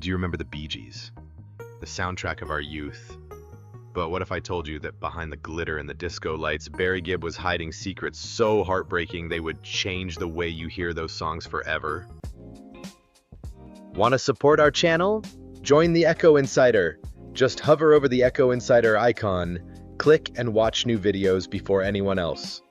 Do you remember the Bee Gees? The soundtrack of our youth. But what if I told you that behind the glitter and the disco lights, Barry Gibb was hiding secrets so heartbreaking they would change the way you hear those songs forever? Want to support our channel? Join the Echo Insider. Just hover over the Echo Insider icon, click and watch new videos before anyone else.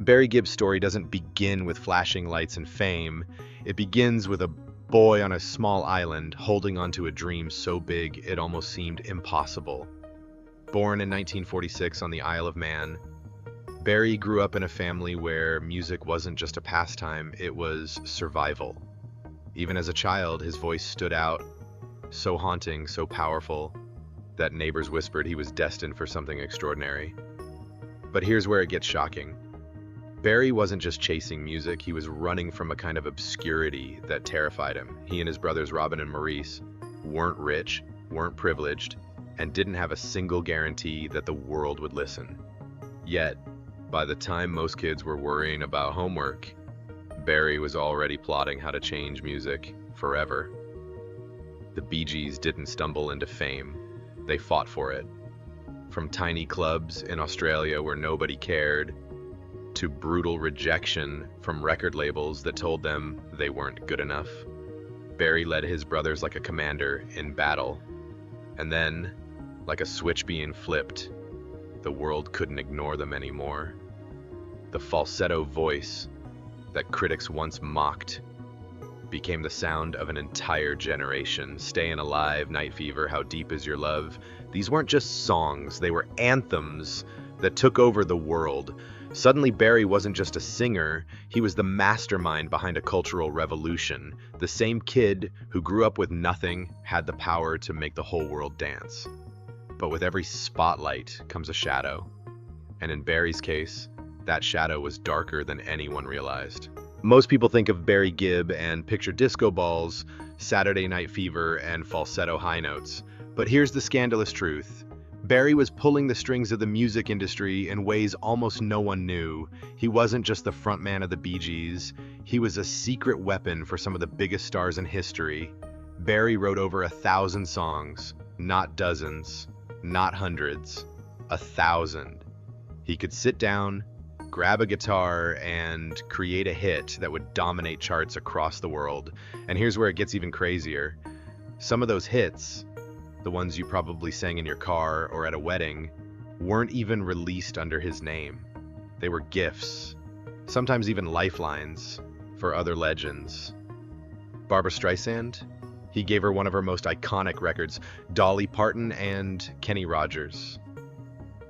Barry Gibb's story doesn't begin with flashing lights and fame. It begins with a boy on a small island holding onto a dream so big it almost seemed impossible. Born in 1946 on the Isle of Man, Barry grew up in a family where music wasn't just a pastime, it was survival. Even as a child, his voice stood out, so haunting, so powerful, that neighbors whispered he was destined for something extraordinary. But here's where it gets shocking. Barry wasn't just chasing music, he was running from a kind of obscurity that terrified him. He and his brothers Robin and Maurice weren't rich, weren't privileged, and didn't have a single guarantee that the world would listen. Yet, by the time most kids were worrying about homework, Barry was already plotting how to change music forever. The Bee Gees didn't stumble into fame, they fought for it. From tiny clubs in Australia where nobody cared, to brutal rejection from record labels that told them they weren't good enough, Barry led his brothers like a commander in battle. And then, like a switch being flipped, the world couldn't ignore them anymore. The falsetto voice that critics once mocked became the sound of an entire generation. Stayin' Alive, Night Fever, How Deep Is Your Love? These weren't just songs, they were anthems that took over the world. Suddenly, Barry wasn't just a singer, he was the mastermind behind a cultural revolution. The same kid who grew up with nothing had the power to make the whole world dance. But with every spotlight comes a shadow. And in Barry's case, that shadow was darker than anyone realized. Most people think of Barry Gibb and picture disco balls, Saturday Night Fever, and falsetto high notes. But here's the scandalous truth. Barry was pulling the strings of the music industry in ways almost no one knew. He wasn't just the frontman of the Bee Gees, he was a secret weapon for some of the biggest stars in history. Barry wrote over 1,000 songs, not dozens, not hundreds, 1,000. He could sit down, grab a guitar, and create a hit that would dominate charts across the world. And here's where it gets even crazier. Some of those hits, the ones you probably sang in your car or at a wedding, weren't even released under his name. They were gifts, sometimes even lifelines, for other legends. Barbra Streisand, he gave her one of her most iconic records, Dolly Parton and Kenny Rogers.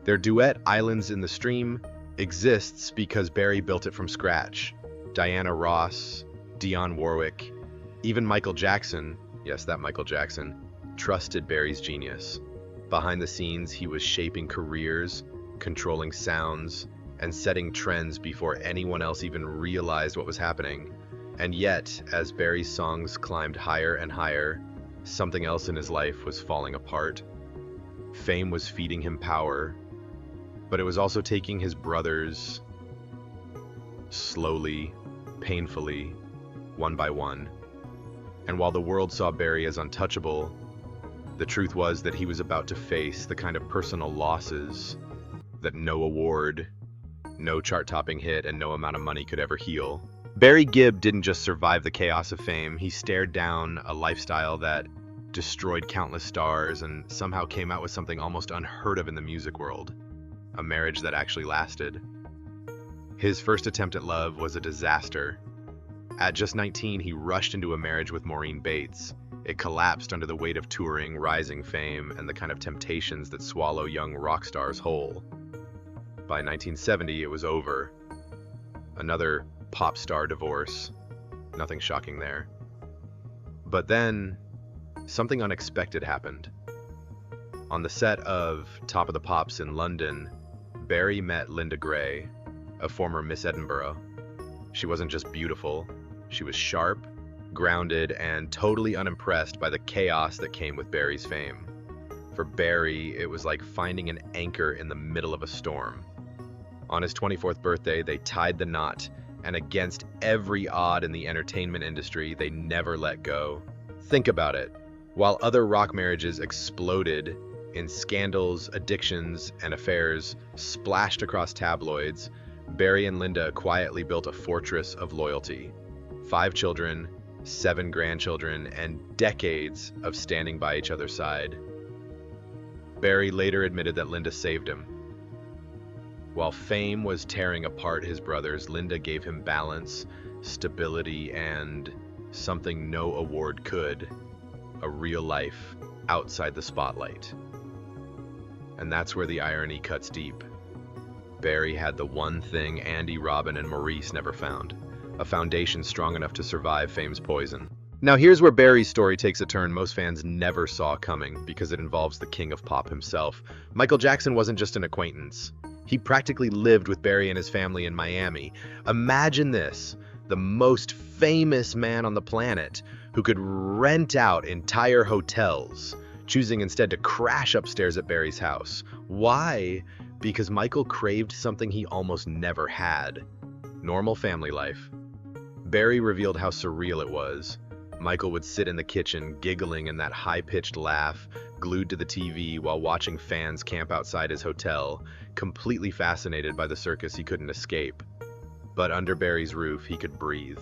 Their duet, Islands in the Stream, exists because Barry built it from scratch. Diana Ross, Dionne Warwick, even Michael Jackson, yes, that Michael Jackson, trusted Barry's genius. Behind the scenes, he was shaping careers, controlling sounds, and setting trends before anyone else even realized what was happening. And yet, as Barry's songs climbed higher and higher, something else in his life was falling apart. Fame was feeding him power, but it was also taking his brothers slowly, painfully, one by one. And while the world saw Barry as untouchable, the truth was that he was about to face the kind of personal losses that no award, no chart-topping hit, and no amount of money could ever heal. Barry Gibb didn't just survive the chaos of fame, he stared down a lifestyle that destroyed countless stars and somehow came out with something almost unheard of in the music world, a marriage that actually lasted. His first attempt at love was a disaster. At just 19, he rushed into a marriage with Maureen Bates. It collapsed under the weight of touring, rising fame, and the kind of temptations that swallow young rock stars whole. By 1970, it was over. Another pop star divorce. Nothing shocking there. But then, something unexpected happened. On the set of Top of the Pops in London, Barry met Linda Gray, a former Miss Edinburgh. She wasn't just beautiful, she was sharp, grounded, and totally unimpressed by the chaos that came with Barry's fame. For Barry, it was like finding an anchor in the middle of a storm. On his 24th birthday, they tied the knot, And against every odd in the entertainment industry, they never let go. Think about it. While other rock marriages exploded in scandals, addictions, and affairs splashed across tabloids, Barry and Linda quietly built a fortress of loyalty. 5 children, 7 grandchildren, and decades of standing by each other's side. Barry later admitted that Linda saved him. While fame was tearing apart his brothers, Linda gave him balance, stability, and something no award could, a real life outside the spotlight. And that's where the irony cuts deep. Barry had the one thing Andy, Robin, and Maurice never found, a foundation strong enough to survive fame's poison. Now here's where Barry's story takes a turn most fans never saw coming, because it involves the king of pop himself. Michael Jackson wasn't just an acquaintance. He practically lived with Barry and his family in Miami. Imagine this, the most famous man on the planet who could rent out entire hotels, choosing instead to crash upstairs at Barry's house. Why? Because Michael craved something he almost never had: normal family life. Barry revealed how surreal it was. Michael would sit in the kitchen, giggling in that high-pitched laugh, glued to the TV while watching fans camp outside his hotel, completely fascinated by the circus he couldn't escape. But under Barry's roof, he could breathe.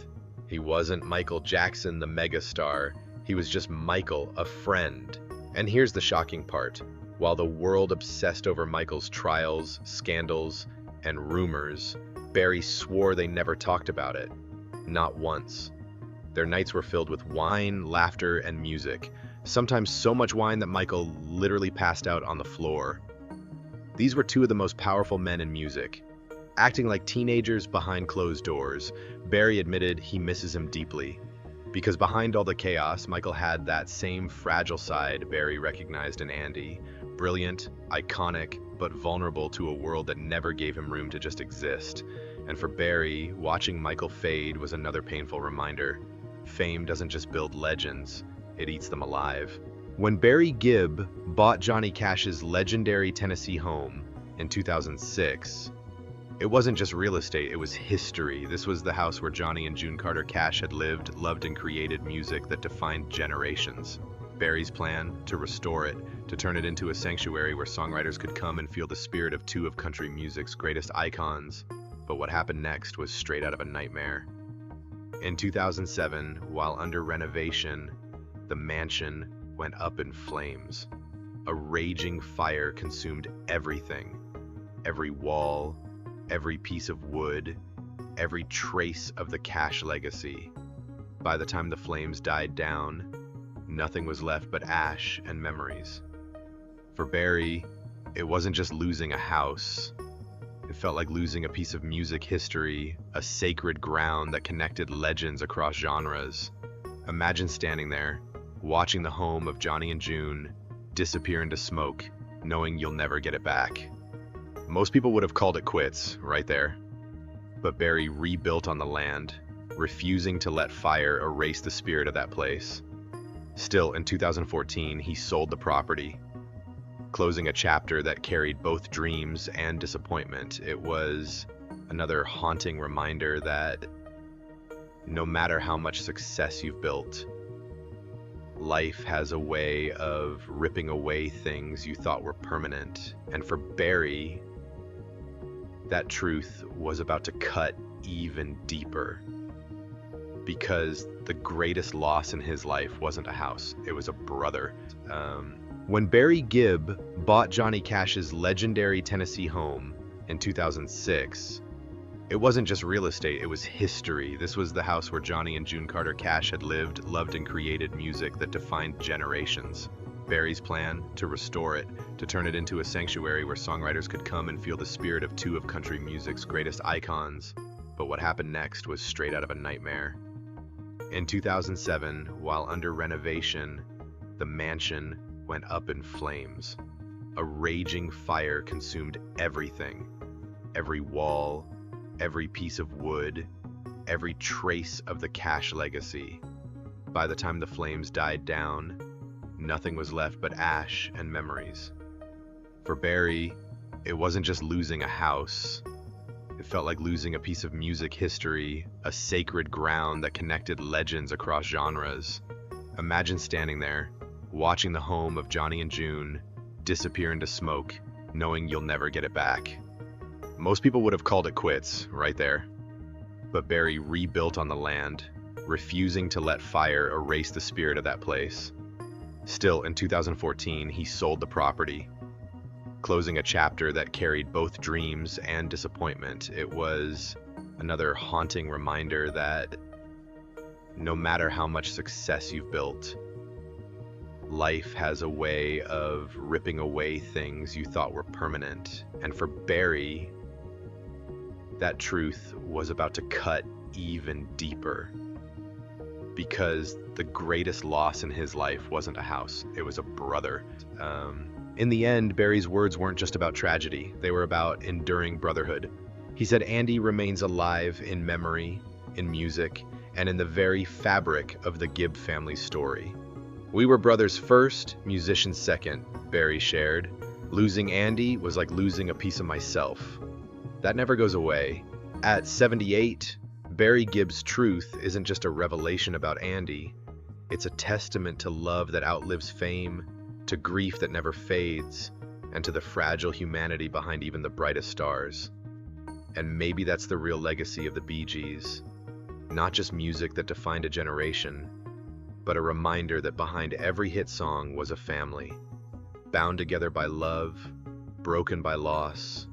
He wasn't Michael Jackson, the megastar. He was just Michael, a friend. And here's the shocking part. While the world obsessed over Michael's trials, scandals, and rumors, Barry swore they never talked about it. Not once. Their nights were filled with wine, laughter, and music, sometimes so much wine that Michael literally passed out on the floor. These were 2 of the most powerful men in music. Acting like teenagers behind closed doors, Barry admitted he misses him deeply. Because behind all the chaos, Michael had that same fragile side Barry recognized in Andy. Brilliant, iconic, but vulnerable to a world that never gave him room to just exist. And for Barry, watching Michael fade was another painful reminder. Fame doesn't just build legends, it eats them alive. When Barry Gibb bought Johnny Cash's legendary Tennessee home in 2006, it wasn't just real estate, it was history. This was the house where Johnny and June Carter Cash had lived, loved, and created music that defined generations. Barry's plan? To restore it, to turn it into a sanctuary where songwriters could come and feel the spirit of 2 of country music's greatest icons. But what happened next was straight out of a nightmare. In 2007, while under renovation, the mansion went up in flames. A raging fire consumed everything. Every wall, every piece of wood, every trace of the Cash legacy. By the time the flames died down, nothing was left but ash and memories. For Barry, it wasn't just losing a house. It felt like losing a piece of music history, a sacred ground that connected legends across genres. Imagine standing there, watching the home of Johnny and June disappear into smoke, knowing you'll never get it back. Most people would have called it quits right there. But Barry rebuilt on the land, refusing to let fire erase the spirit of that place. Still, in 2014, he sold the property, closing a chapter that carried both dreams and disappointment. It was another haunting reminder that no matter how much success you've built, life has a way of ripping away things you thought were permanent. And for Barry, that truth was about to cut even deeper, because the greatest loss in his life wasn't a house, it was a brother. When Barry Gibb bought Johnny Cash's legendary Tennessee home in 2006, it wasn't just real estate, it was history. This was the house where Johnny and June Carter Cash had lived, loved, and created music that defined generations. Barry's plan? To restore it, to turn it into a sanctuary where songwriters could come and feel the spirit of 2 of country music's greatest icons. But what happened next was straight out of a nightmare. In 2007, while under renovation, the mansion went up in flames. A raging fire consumed everything. Every wall, every piece of wood, every trace of the Cash legacy. By the time the flames died down, nothing was left but ash and memories. For Barry, it wasn't just losing a house. It felt like losing a piece of music history, a sacred ground that connected legends across genres. Imagine standing there, watching the home of Johnny and June disappear into smoke, knowing you'll never get it back. Most people would have called it quits right there. But Barry rebuilt on the land, refusing to let fire erase the spirit of that place. Still, in 2014, he sold the property, closing a chapter that carried both dreams and disappointment. It was another haunting reminder that no matter how much success you've built, life has a way of ripping away things you thought were permanent. And for Barry, that truth was about to cut even deeper, because the greatest loss in his life wasn't a house, it was a brother. In the end, Barry's words weren't just about tragedy, they were about enduring brotherhood. He said Andy remains alive in memory, in music, and in the very fabric of the Gibb family's story. "We were brothers first, musicians second," Barry shared. "Losing Andy was like losing a piece of myself." That never goes away. At 78, Barry Gibb's truth isn't just a revelation about Andy. It's a testament to love that outlives fame, to grief that never fades, and to the fragile humanity behind even the brightest stars. And maybe that's the real legacy of the Bee Gees. Not just music that defined a generation, but a reminder that behind every hit song was a family, bound together by love, broken by loss,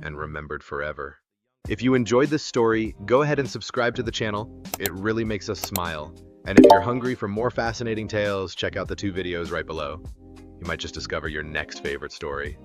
and remembered forever. If you enjoyed this story, go ahead and subscribe to the channel. It really makes us smile. And if you're hungry for more fascinating tales, check out the 2 videos right below. You might just discover your next favorite story.